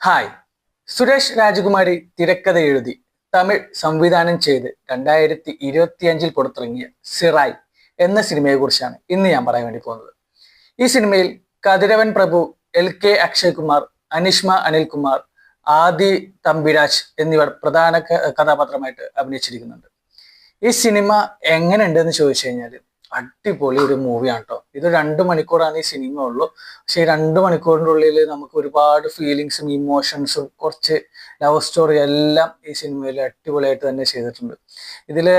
Hi. Suresh രാജകുമാരി തിരക്കഥ എഴുതി തമിഴ് സംവിധാനം ചെയ്ത് 2025 പുറത്തിറങ്ങിയ സിറായ് എന്ന സിനിമയെ കുറിച്ചാണ് ഇന്ന് ഞാൻ പറയാൻ വേണ്ടി പോകുന്നത്. ഈ സിനിമയിൽ കതിരവൻ പ്രഭു, LK അക്ഷയ് കുമാർ, അനിഷ്മ അനിൽകുമാർ, ആദി തമ്പിരാജ് എന്നിവർ പ്രധാന കഥാപാത്രമായിട്ട് അഭിനയിച്ചിരിക്കുന്നുണ്ട്. ഈ സിനിമ എങ്ങനെയുണ്ട് എന്ന് ചോദിച്ചു കഴിഞ്ഞാൽ അടിപൊളി ഒരു മൂവിയാണ് കേട്ടോ. ഇത് 2 മണിക്കൂറാണ് ഈ സിനിമ ഉള്ളൂ. പക്ഷെ ഈ 2 മണിക്കൂറിൻ്റെ ഉള്ളിൽ നമുക്ക് ഒരുപാട് ഫീലിങ്സും ഇമോഷൻസും കുറച്ച് ലവ് സ്റ്റോറി എല്ലാം ഈ സിനിമയിൽ അടിപൊളിയായിട്ട് തന്നെ ചെയ്തിട്ടുണ്ട്. ഇതില്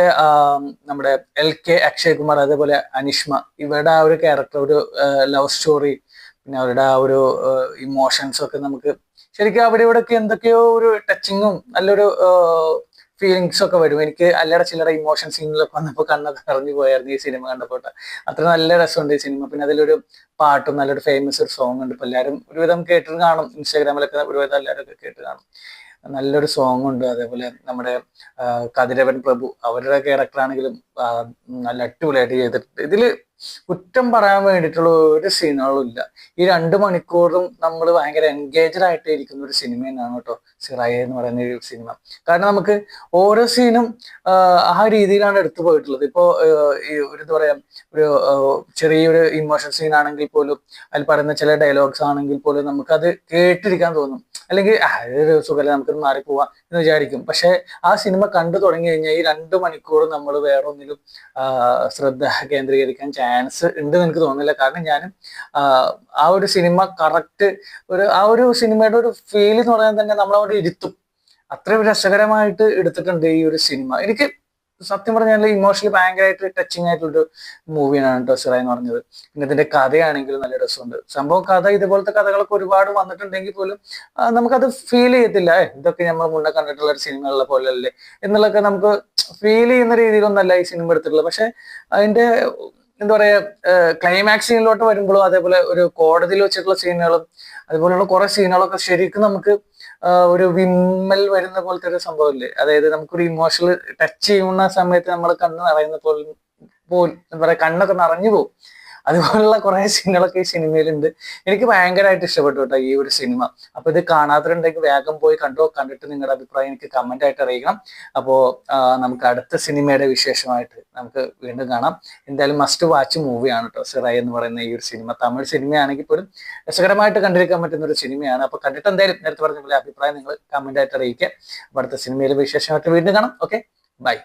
നമ്മുടെ LK അക്ഷയ് കുമാർ അതേപോലെ അനിഷ്മ ഇവരുടെ ആ ഒരു ക്യാരക്ടർ, ഒരു ലവ് സ്റ്റോറി, പിന്നെ അവരുടെ ആ ഒരു ഇമോഷൻസും ഒക്കെ നമുക്ക് ശരിക്കും അവിടെ ഇവിടെയൊക്കെ എന്തൊക്കെയോ ഒരു ടച്ചിങ്ങും നല്ലൊരു ഫീലിങ്സ് ഒക്കെ വരും. എനിക്ക് അല്ലറ ചില്ലറ ഇമോഷൻ സീനിലൊക്കെ വന്നപ്പോൾ കണ്ണൊക്കെ നിറഞ്ഞു പോയായിരുന്നു ഈ സിനിമ കണ്ടപ്പോൾ. അത്ര നല്ല രസമുണ്ട് ഈ സിനിമ. പിന്നെ അതിലൊരു പാട്ടും നല്ലൊരു ഫേമസ് ഒരു സോങ് ഉണ്ട്. ഇപ്പൊ എല്ലാവരും ഒരുവിധം കേട്ടിട്ട് കാണും, ഇൻസ്റ്റാഗ്രാമിലൊക്കെ ഒരുവിധം എല്ലാവരും ഒക്കെ കേട്ട് കാണും. നല്ലൊരു സോങ് ഉണ്ട്. അതേപോലെ നമ്മുടെ കതിരവൻ പ്രഭു അവരുടെ ക്യാരക്ടർ ആണെങ്കിലും നല്ല അടിപൊളിയായിട്ട് ചെയ്തിട്ടുണ്ട്. ഇതില് കുറ്റം പറയാൻ വേണ്ടിയിട്ടുള്ള ഒരു സീനുകളും ഇല്ല. ഈ 2 മണിക്കൂറും നമ്മൾ ഭയങ്കര എൻഗേജഡ് ആയിട്ട് ഇരിക്കുന്ന ഒരു സിനിമ തന്നെയാണ് കേട്ടോ സിറായി എന്ന് പറയുന്ന ഒരു സിനിമ. കാരണം നമുക്ക് ഓരോ സീനും ആ രീതിയിലാണ് എടുത്തു പോയിട്ടുള്ളത്. ഇപ്പോ ഈ ഒരു എന്താ പറയാ, ഒരു ചെറിയൊരു ഇമോഷൻ സീൻ ആണെങ്കിൽ പോലും അതിൽ പറയുന്ന ചില ഡയലോഗ്സ് ആണെങ്കിൽ പോലും നമുക്കത് കേട്ടിരിക്കാൻ തോന്നും. അല്ലെങ്കിൽ ഒരു സുഖമല്ല, നമുക്കത് മാറിപ്പോവാം എന്ന് വിചാരിക്കും. പക്ഷെ ആ സിനിമ കണ്ടു തുടങ്ങി കഴിഞ്ഞാൽ ഈ 2 മണിക്കൂർ നമ്മൾ വേറെ ഒന്നിലും ശ്രദ്ധ കേന്ദ്രീകരിക്കാൻ ചാൻസ് ഉണ്ടെന്ന് എനിക്ക് തോന്നുന്നില്ല. കാരണം ഞാൻ ആ ഒരു സിനിമ കറക്റ്റ് ആ ഒരു സിനിമയുടെ ഒരു ഫീൽ എന്ന് പറയാൻ തന്നെ നമ്മളവിടെ ഇരുത്തും. അത്രയും രസകരമായിട്ട് എടുത്തിട്ടുണ്ട് ഈ ഒരു സിനിമ. എനിക്ക് സത്യം പറഞ്ഞാൽ ഇമോഷണലി ഭയങ്കരമായിട്ട് ടച്ചിങ് ആയിട്ടുള്ളൊരു മൂവിയാണ് കേട്ടോ സിറായ് എന്ന് പറഞ്ഞത്. പിന്നെ ഇതിന്റെ കഥയാണെങ്കിലും നല്ല രസമുണ്ട്. സംഭവം കഥ ഇതുപോലത്തെ കഥകളൊക്കെ ഒരുപാട് വന്നിട്ടുണ്ടെങ്കിൽ പോലും നമുക്കത് ഫീൽ ചെയ്യത്തില്ല. ഇതൊക്കെ നമ്മൾ മുന്നേ കണ്ടിട്ടുള്ള ഒരു സിനിമകളിലെ പോലെ അല്ലേ എന്നുള്ളതൊക്കെ നമുക്ക് ഫീൽ ചെയ്യുന്ന രീതിയിലൊന്നല്ല ഈ സിനിമ എടുത്തിട്ടുള്ളത്. പക്ഷെ അതിന്റെ എന്താ പറയാ, ക്ലൈമാക്സ് സീനിലോട്ട് വരുമ്പോഴും അതേപോലെ ഒരു കോടതിയിൽ വെച്ചിട്ടുള്ള സീനുകളും അതുപോലെയുള്ള കുറെ സീനുകളൊക്കെ ശരിക്കും നമുക്ക് ഒരു വിമ്മൽ വരുന്ന പോലത്തെ ഒരു സംഭവമില്ലേ, അതായത് നമുക്കൊരു ഇമോഷണൽ ടച്ച് ചെയ്യുന്ന സമയത്ത് നമ്മൾ കണ്ണ് നിറയുന്ന എന്താ പറയാ, കണ്ണൊക്കെ നിറഞ്ഞു പോകും. അതുപോലുള്ള കുറെ സീനുകളൊക്കെ ഈ സിനിമയിലുണ്ട്. എനിക്ക് ഭയങ്കരമായിട്ട് ഇഷ്ടപ്പെട്ടു കേട്ടോ ഈ ഒരു സിനിമ. അപ്പൊ ഇത് കാണാത്തവരുണ്ടെങ്കിൽ വേഗം പോയി കണ്ടിട്ട് നിങ്ങളുടെ അഭിപ്രായം എനിക്ക് കമന്റ് ആയിട്ട് അറിയിക്കണം. അപ്പോ നമുക്ക് അടുത്ത സിനിമയുടെ വിശേഷമായിട്ട് നമുക്ക് വീണ്ടും കാണാം. എന്തായാലും മസ്റ്റ് വാച്ച് മൂവിയാണ് കേട്ടോ സിറായ് എന്ന് പറയുന്ന ഈ ഒരു സിനിമ. തമിഴ് സിനിമയാണെങ്കിൽ പോലും രസകരമായിട്ട് കണ്ടിരിക്കാൻ പറ്റുന്ന ഒരു സിനിമയാണ്. അപ്പൊ കണ്ടിട്ട് എന്തായാലും നേരത്തെ പറഞ്ഞ പോലെ അഭിപ്രായം നിങ്ങൾ കമന്റ് ആയിട്ട് അറിയിക്കുക. അപ്പൊ അടുത്ത സിനിമയിലെ വിശേഷമായിട്ട് വീണ്ടും കാണാം. Okay, by.